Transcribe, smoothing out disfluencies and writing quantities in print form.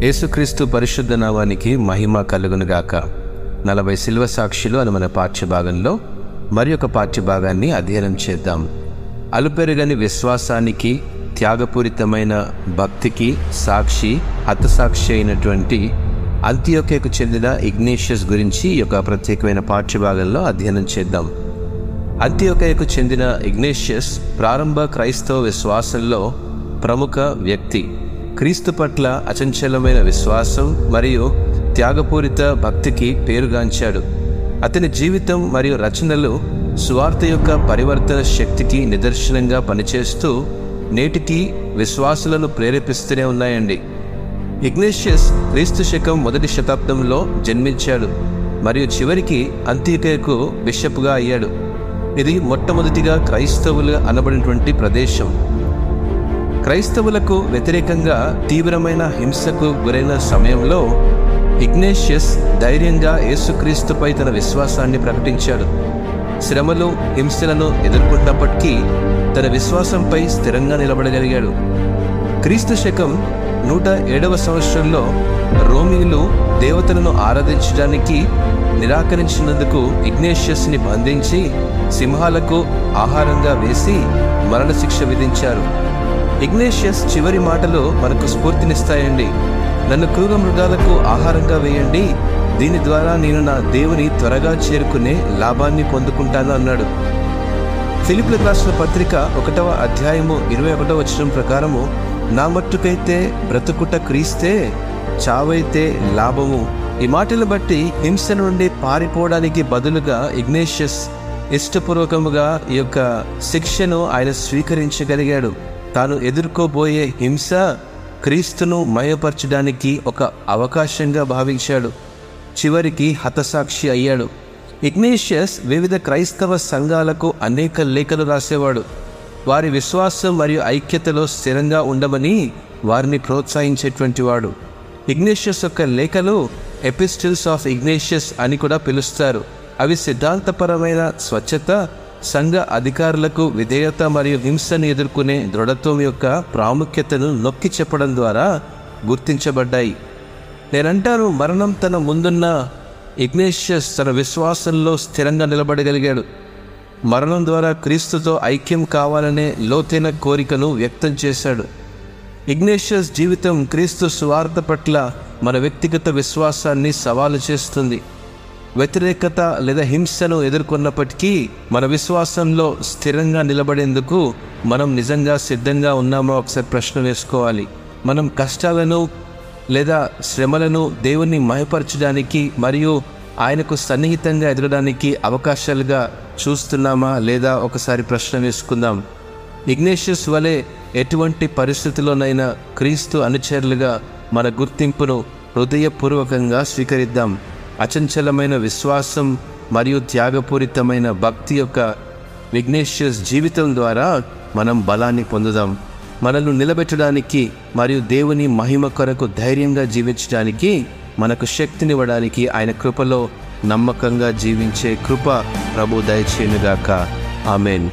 యేసుక్రీస్తు పరిశుద్ధ నామానికి మహిమ కలుగునుగాక. 40 శిలువ సాక్షులు అని మన పాఠ్యభాగంలో మరి ఒక పాఠ్యభాగాన్ని అధ్యయనం చేద్దాం. అలుపెరుగని విశ్వాసానికి, త్యాగపూరితమైన భక్తికి సాక్షి, హతసాక్షి అయినటువంటి అంతియోక్యకు చెందిన ఇగ్నేషియస్ గురించి ఈ యొక్క ప్రత్యేకమైన పాఠ్యభాగంలో అధ్యయనం చేద్దాం. అంతియోక్యకు చెందిన ఇగ్నేషియస్ ప్రారంభ క్రైస్తవ విశ్వాసంలో ప్రముఖ వ్యక్తి. క్రీస్తు పట్ల అచంచలమైన విశ్వాసం మరియు త్యాగపూరిత భక్తికి పేరుగాంచాడు. అతని జీవితం మరియు రచనలు సువార్త యొక్క పరివర్తన శక్తికి నిదర్శనంగా పనిచేస్తూ నేటికి విశ్వాసులను ప్రేరేపిస్తూనే ఉన్నాయండి. ఇగ్నేషియస్ క్రీస్తు శకం 1వ శతాబ్దంలో జన్మించాడు మరియు చివరికి అంతియోక్యకు బిషప్గా అయ్యాడు. ఇది మొట్టమొదటిగా క్రైస్తవులు అనబడినటువంటి ప్రదేశం. క్రైస్తవులకు వ్యతిరేకంగా తీవ్రమైన హింసకు గురైన సమయంలో ఇగ్నేషియస్ ధైర్యంగా యేసుక్రీస్తుపై తన విశ్వాసాన్ని ప్రకటించాడు. శ్రమలు, హింసలను ఎదుర్కొన్నప్పటికీ తన విశ్వాసంపై స్థిరంగా నిలబడగలిగాడు. క్రీస్తు శకం 107వ సంవత్సరంలో రోమీయులు దేవతలను ఆరాధించడానికి నిరాకరించినందుకు ఇగ్నేషియస్ని బంధించి సింహాలకు ఆహారంగా వేసి మరణశిక్ష విధించారు. ఇగ్నేషియస్ చివరి మాటలు మనకు స్ఫూర్తినిస్తాయండి. నన్ను క్రూర మృగాలకు ఆహారంగా వేయండి, దీని ద్వారా నేను నా దేవుని త్వరగా చేరుకునే లాభాన్ని పొందుకుంటాను అన్నాడు. ఫిలిప్పీయులకు రాసిన పత్రిక 1వ అధ్యాయము 21వ వచనం ప్రకారము, నా మట్టుకైతే బ్రతుకుట క్రీస్తే, చావైతే లాభము. ఈ మాటలు బట్టి హింస నుండి పారిపోవడానికి బదులుగా ఇగ్నేషియస్ ఇష్టపూర్వకముగా ఈ యొక్క శిక్షను ఆయన స్వీకరించగలిగాడు. తాను ఎదుర్కోబోయే హింస క్రీస్తును మయపరచడానికి ఒక అవకాశంగా భావించాడు. చివరికి హతసాక్షి అయ్యాడు. ఇగ్నేషియస్ వివిధ క్రైస్తవ సంఘాలకు అనేక లేఖలు రాసేవాడు. వారి విశ్వాసం మరియు ఐక్యతలో స్థిరంగా ఉండమని వారిని ప్రోత్సహించేటువంటి వాడు. ఇగ్నేషియస్ యొక్క లేఖలు ఎపిస్టిల్స్ ఆఫ్ ఇగ్నేషియస్ అని కూడా పిలుస్తారు. అవి సిద్ధాంతపరమైన స్వచ్ఛత, సంఘ అధికారులకు విధేయత మరియు హింసను ఎదుర్కొనే దృఢత్వం యొక్క ప్రాముఖ్యతను నొక్కి చెప్పడం ద్వారా గుర్తించబడ్డాయి. నేనంటాను, మరణం తన ముందున్న ఇగ్నేషియస్ తన విశ్వాసంలో స్థిరంగా నిలబడగలిగాడు. మరణం ద్వారా క్రీస్తుతో ఐక్యం కావాలనే లోతైన కోరికను వ్యక్తం చేశాడు. ఇగ్నేషియస్ జీవితం క్రీస్తు సువార్త పట్ల మన వ్యక్తిగత విశ్వాసాన్ని సవాలు చేస్తుంది. వ్యతిరేకత లేదా హింసను ఎదుర్కొన్నప్పటికీ మన విశ్వాసంలో స్థిరంగా నిలబడేందుకు మనం నిజంగా సిద్ధంగా ఉన్నామో ఒకసారి ప్రశ్న వేసుకోవాలి. మనం కష్టాలను లేదా శ్రమలను దేవుణ్ణి మయపరచడానికి మరియు ఆయనకు సన్నిహితంగా ఎదగడానికి అవకాశాలుగా చూస్తున్నామా లేదా ఒకసారి ప్రశ్న వేసుకుందాం. ఇగ్నేషియస్ వలె ఎటువంటి పరిస్థితుల్లోనైనా క్రీస్తు అనుచరులుగా మన గుర్తింపును హృదయపూర్వకంగా స్వీకరిద్దాం. అచంచలమైన విశ్వాసం మరియు త్యాగపూరితమైన భక్తి యొక్క ఇగ్నేషియస్ జీవితం ద్వారా మనం బలాన్ని పొందుదాం. మనల్ని నిలబెట్టడానికి మరియు దేవుని మహిమ కొరకు ధైర్యంగా జీవించడానికి, మనకు శక్తినివ్వడానికి ఆయన కృపలో నమ్మకంగా జీవించే కృప ప్రభు దయచేయునుగాక. ఆమేన్.